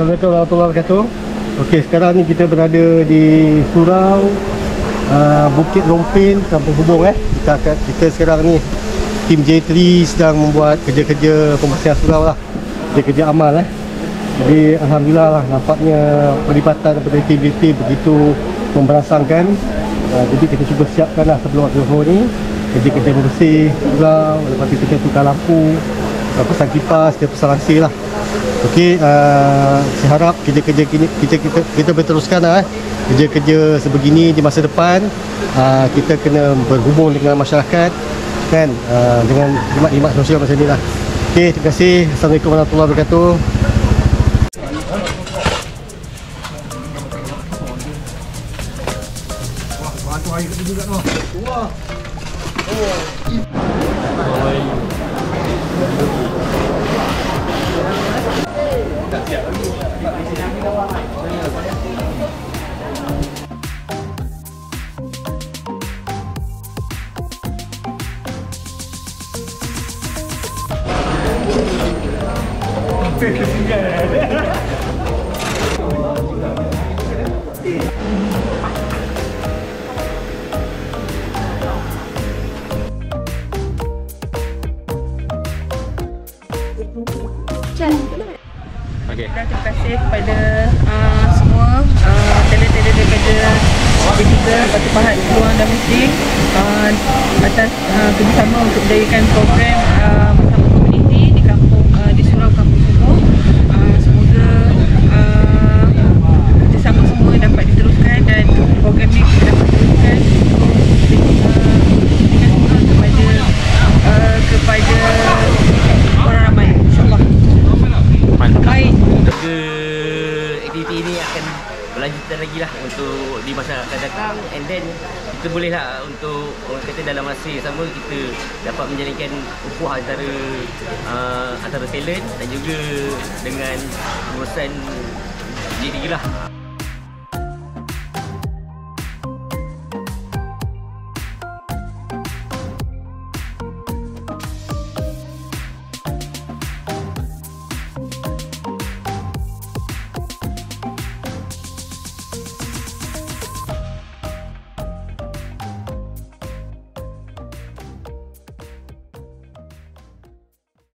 Assalamualaikum warahmatullahi wabarakatuh. Okey, sekarang ni kita berada di Surau Bukit Lompin, Kampung Hubung. Kita sekarang ni tim J3 sedang membuat kerja-kerja pembersihan surau lah, kerja-kerja amal. Jadi alhamdulillah lah, nampaknya pelibatan daripada tim J3 begitu memberangsangkan. Jadi kita cuba siapkan lah sebelum Zuhur ni kerja-kerja membersih surau, lepas tu kita tukar lampu, pasang kipas, kita pasang langsir lah. Okey, saya harap kerja-kerja kita berteruskan lah. Kerja-kerja sebegini di masa depan, kita kena berhubung dengan masyarakat kan, dengan khidmat-khidmat sosial macam ni lah. Okey, terima kasih. Assalamualaikum warahmatullahi wabarakatuh. Wah, tu air kat juga tu. Wah. Oh. Okay. Terima kasih kepada semua talent-talent daripada J3 Batu Pahat Peluang Domestik atas kerjasama untuk menjayakan program bersama komuniti di kampung di Surau Kampung Hubung. Semoga kerjasama semua dapat diteruskan dan program ini dapat diteruskan dengan semua kepada orang ramai, insyaAllah. Baik. Aktiviti ini akan berlanjutan lagi lah untuk di masa akan datang, and then kita boleh lah untuk orang kata dalam masa yang sama kita dapat menjalinkan ukhuwah antara talent dan juga dengan urusan J3 lah.